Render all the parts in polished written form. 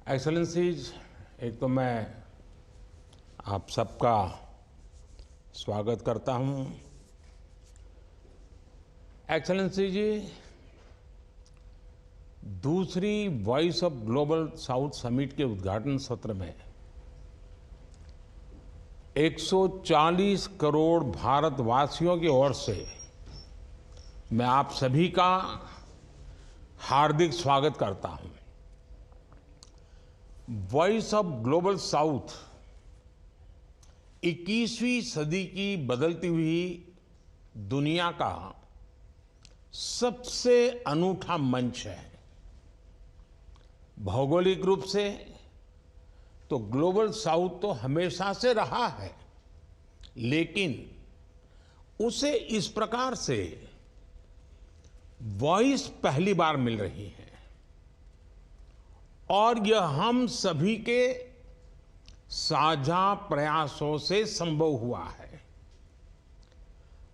Excellencies, एक तो मैं आप सबका स्वागत करता हूं। एक्सेलेंसी जी, दूसरी voice of global south summit के उद्घाटन सत्र में 140 करोड़ भारतवासियों की ओर से मैं आप सभी का हार्दिक स्वागत करता हूं। वॉइस ऑफ ग्लोबल साउथ 21वीं सदी की बदलती हुई दुनिया का सबसे अनूठा मंच है। भौगोलिक रूप से तो ग्लोबल साउथ तो हमेशा से रहा है, लेकिन उसे इस प्रकार से वॉइस पहली बार मिल रही है और यह हम सभी के साझा प्रयासों से संभव हुआ है।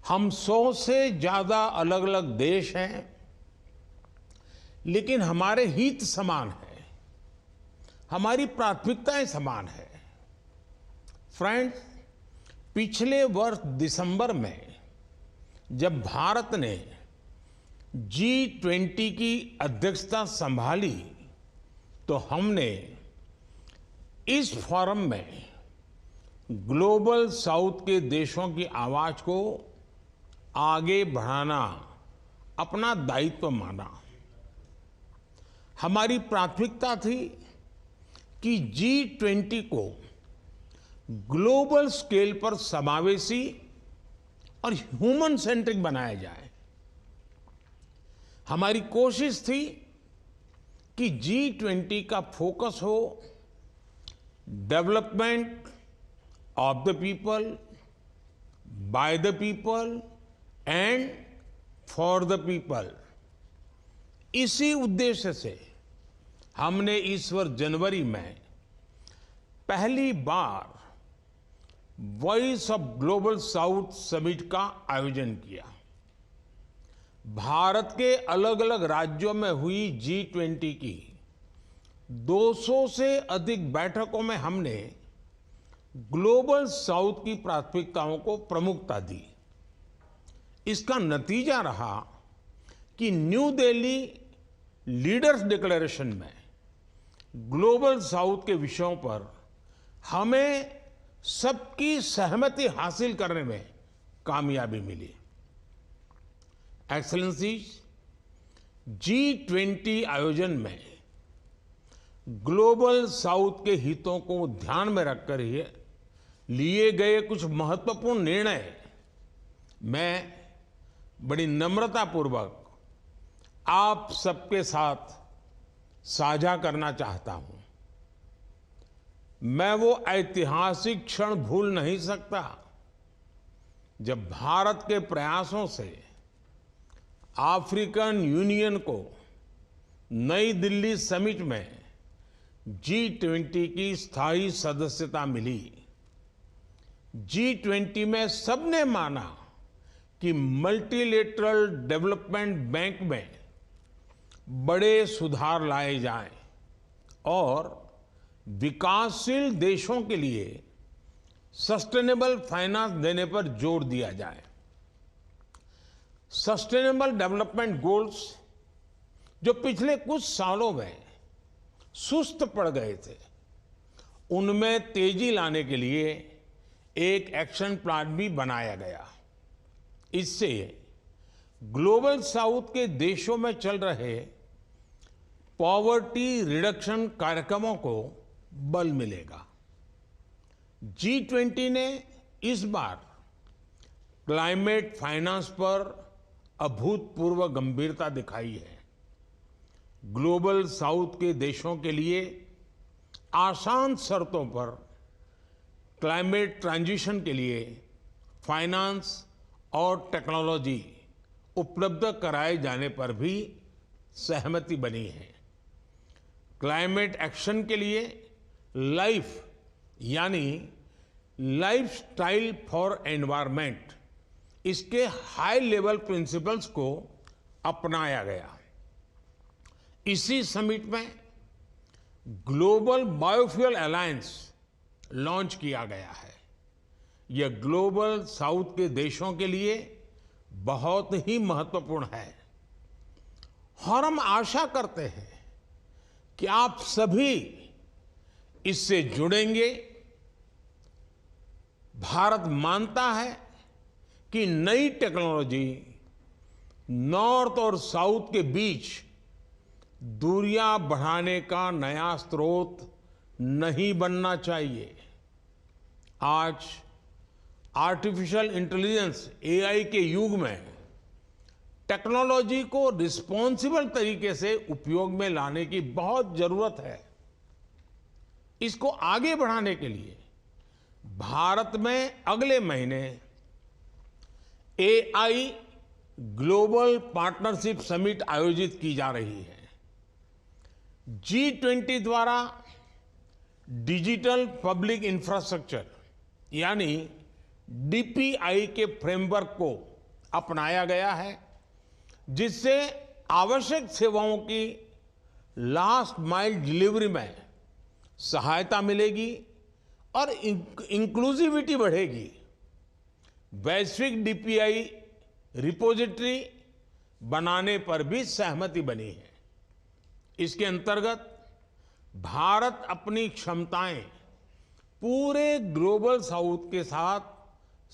हम 100 से ज्यादा अलग अलग देश हैं, लेकिन हमारे हित समान है, हमारी प्राथमिकताएं समान है। फ्रेंड्स, पिछले वर्ष दिसंबर में जब भारत ने G20 की अध्यक्षता संभाली तो हमने इस फोरम में ग्लोबल साउथ के देशों की आवाज को आगे बढ़ाना अपना दायित्व माना। हमारी प्राथमिकता थी कि G20 को ग्लोबल स्केल पर समावेशी और ह्यूमन सेंट्रिक बनाया जाए। हमारी कोशिश थी कि G20 का फोकस हो development of the people, by the people and for the people. इसी उद्देश्य से हमने इस वर्ष जनवरी में पहली बार voice of global south summit का आयोजन किया। भारत के अलग अलग राज्यों में हुई G20 की 200 से अधिक बैठकों में हमने ग्लोबल साउथ की प्राथमिकताओं को प्रमुखता दी। इसका नतीजा रहा कि न्यू दिल्ली लीडर्स डिक्लेरेशन में ग्लोबल साउथ के विषयों पर हमें सबकी सहमति हासिल करने में कामयाबी मिली। एक्सेलेंसीज, G20 आयोजन में ग्लोबल साउथ के हितों को ध्यान में रखकर ही लिए गए कुछ महत्वपूर्ण निर्णय मैं बड़ी नम्रतापूर्वक आप सबके साथ साझा करना चाहता हूं। मैं वो ऐतिहासिक क्षण भूल नहीं सकता जब भारत के प्रयासों से अफ्रीकन यूनियन को नई दिल्ली समिट में G20 की स्थायी सदस्यता मिली। G20 में सबने माना कि मल्टीलेटरल डेवलपमेंट बैंक में बड़े सुधार लाए जाएं और विकासशील देशों के लिए सस्टेनेबल फाइनेंस देने पर जोर दिया जाए। सस्टेनेबल डेवलपमेंट गोल्स जो पिछले कुछ सालों में सुस्त पड़ गए थे, उनमें तेजी लाने के लिए एक एक्शन प्लान भी बनाया गया। इससे ग्लोबल साउथ के देशों में चल रहे पॉवर्टी रिडक्शन कार्यक्रमों को बल मिलेगा। G20 ने इस बार क्लाइमेट फाइनेंस पर अभूतपूर्व गंभीरता दिखाई है। ग्लोबल साउथ के देशों के लिए आसान शर्तों पर क्लाइमेट ट्रांजिशन के लिए फाइनेंस और टेक्नोलॉजी उपलब्ध कराए जाने पर भी सहमति बनी है। क्लाइमेट एक्शन के लिए लाइफ यानी लाइफस्टाइल फॉर एनवायरनमेंट, इसके हाई लेवल प्रिंसिपल्स को अपनाया गया। इसी समिट में ग्लोबल बायोफ्यूल अलायंस लॉन्च किया गया है। यह ग्लोबल साउथ के देशों के लिए बहुत ही महत्वपूर्ण है और हम आशा करते हैं कि आप सभी इससे जुड़ेंगे। भारत मानता है कि नई टेक्नोलॉजी नॉर्थ और साउथ के बीच दूरियां बढ़ाने का नया स्रोत नहीं बनना चाहिए। आज आर्टिफिशियल इंटेलिजेंस एआई के युग में टेक्नोलॉजी को रिस्पॉन्सिबल तरीके से उपयोग में लाने की बहुत जरूरत है। इसको आगे बढ़ाने के लिए भारत में अगले महीने एआई ग्लोबल पार्टनरशिप समिट आयोजित की जा रही है। G20 द्वारा डिजिटल पब्लिक इंफ्रास्ट्रक्चर यानी डीपीआई के फ्रेमवर्क को अपनाया गया है, जिससे आवश्यक सेवाओं की लास्ट माइल डिलीवरी में सहायता मिलेगी और इंक्लूसिविटी बढ़ेगी। वैश्विक डीपीआई रिपोजिटरी बनाने पर भी सहमति बनी है। इसके अंतर्गत भारत अपनी क्षमताएं पूरे ग्लोबल साउथ के साथ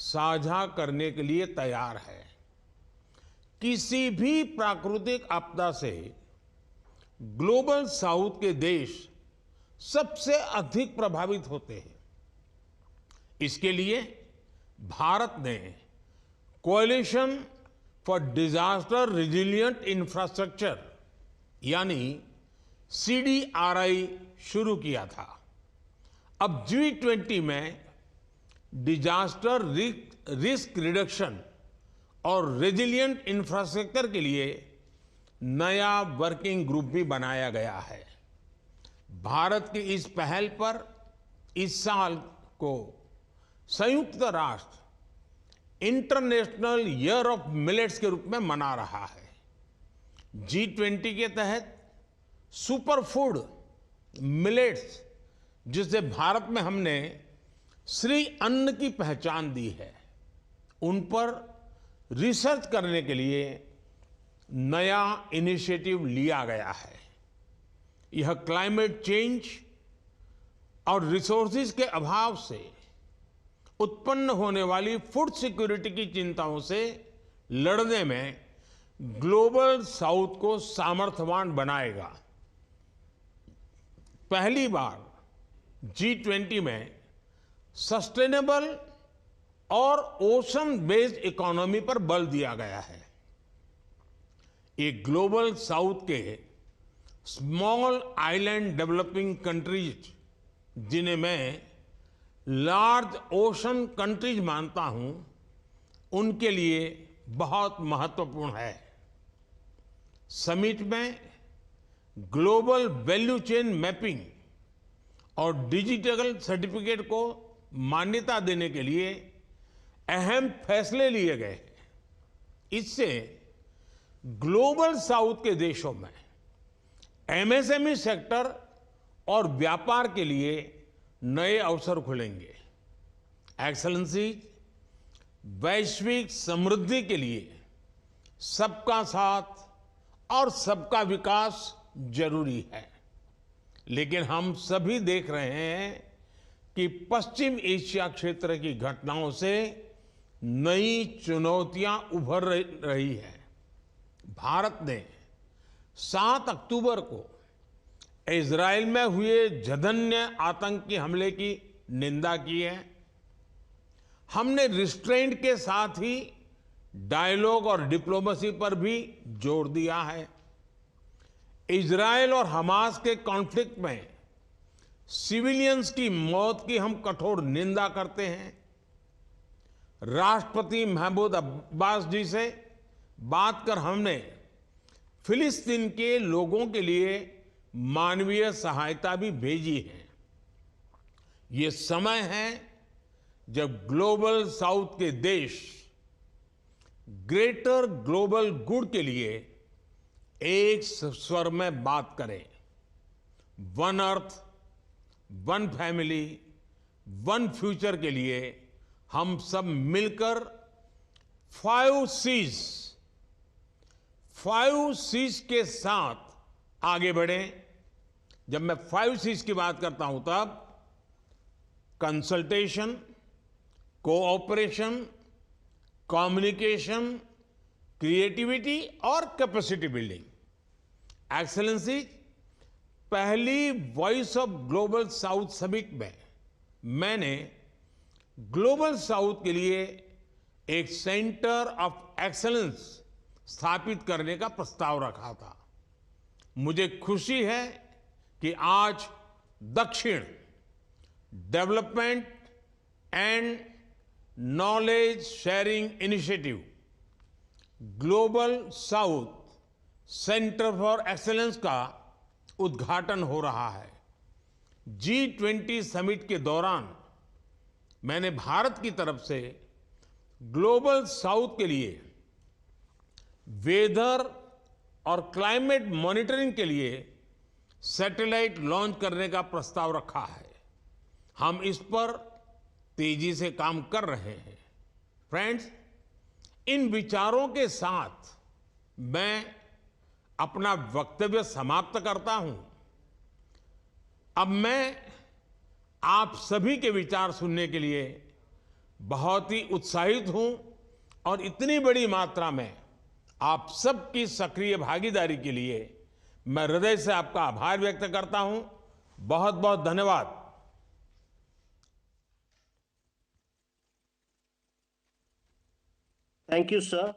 साझा करने के लिए तैयार है। किसी भी प्राकृतिक आपदा से ग्लोबल साउथ के देश सबसे अधिक प्रभावित होते हैं। इसके लिए भारत ने coalition for disaster resilient infrastructure यानी CDRI शुरू किया था। अब G20 में डिजास्टर रिस्क रिडक्शन और रेजिलिएंट इंफ्रास्ट्रक्चर के लिए नया वर्किंग ग्रुप भी बनाया गया है। भारत की इस पहल पर इस साल को संयुक्त राष्ट्र इंटरनेशनल ईयर ऑफ मिलेट्स के रूप में मना रहा है। G20 के तहत सुपर फूड मिलेट्स, जिसे भारत में हमने श्री अन्न की पहचान दी है, उन पर रिसर्च करने के लिए नया इनिशिएटिव लिया गया है। यह क्लाइमेट चेंज और रिसोर्सेज के अभाव से उत्पन्न होने वाली फूड सिक्योरिटी की चिंताओं से लड़ने में ग्लोबल साउथ को सामर्थ्यवान बनाएगा। पहली बार G20 में सस्टेनेबल और ओशन बेस्ड इकोनॉमी पर बल दिया गया है। ये ग्लोबल साउथ के स्मॉल आइलैंड डेवलपिंग कंट्रीज, जिन्हें मैं लार्ज ओशन कंट्रीज मानता हूं, उनके लिए बहुत महत्वपूर्ण है। समिट में ग्लोबल वैल्यू चेन मैपिंग और डिजिटल सर्टिफिकेट को मान्यता देने के लिए अहम फैसले लिए गए। इससे ग्लोबल साउथ के देशों में MSME सेक्टर और व्यापार के लिए नए अवसर खुलेंगे। एक्सेलेंसी, वैश्विक समृद्धि के लिए सबका साथ और सबका विकास जरूरी है, लेकिन हम सभी देख रहे हैं कि पश्चिम एशिया क्षेत्र की घटनाओं से नई चुनौतियां उभर रही है। भारत ने 7 अक्टूबर को इजरायल में हुए जघन्य आतंकी हमले की निंदा की है। हमने रिस्ट्रेंट के साथ ही डायलॉग और डिप्लोमेसी पर भी जोर दिया है। इजरायल और हमास के कॉन्फ्लिक्ट में सिविलियंस की मौत की हम कठोर निंदा करते हैं। राष्ट्रपति महमूद अब्बास जी से बात कर हमने फिलिस्तीन के लोगों के लिए मानवीय सहायता भी भेजी है। ये समय है जब ग्लोबल साउथ के देश ग्रेटर ग्लोबल गुड के लिए एक स्वर में बात करें। One earth, one family, one future के लिए हम सब मिलकर 5 C's, 5 C's के साथ आगे बढ़ें। जब मैं 5 C's की बात करता हूं तब कंसल्टेशन, कोऑपरेशन, कम्युनिकेशन, क्रिएटिविटी और कैपेसिटी बिल्डिंग। एक्सेलेंसी, पहली voice of global south summit में मैंने ग्लोबल साउथ के लिए एक सेंटर ऑफ एक्सेलेंस स्थापित करने का प्रस्ताव रखा था। मुझे खुशी है कि आज दक्षिण development and knowledge sharing initiative global south centre for excellence का उद्घाटन हो रहा है। G20 समिट के दौरान मैंने भारत की तरफ से ग्लोबल साउथ के लिए वेदर और क्लाइमेट मॉनिटरिंग के लिए सैटेलाइट लॉन्च करने का प्रस्ताव रखा है। हम इस पर तेजी से काम कर रहे हैं। फ्रेंड्स, इन विचारों के साथ मैं अपना वक्तव्य समाप्त करता हूं। अब मैं आप सभी के विचार सुनने के लिए बहुत ही उत्साहित हूं और इतनी बड़ी मात्रा में आप सबकी सक्रिय भागीदारी के लिए मैं हृदय से आपका आभार व्यक्त करता हूं। बहुत बहुत धन्यवाद। Thank you, sir.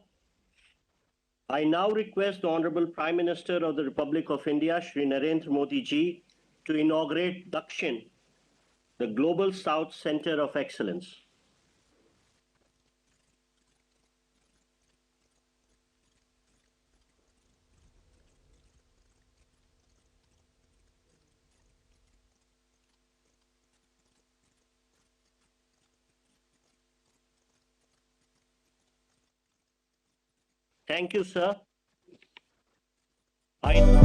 I now request the Honorable Prime Minister of the Republic of India, Shri Narendra Modi ji, to inaugurate Dakshin, the Global South Center of Excellence. Thank you, sir. I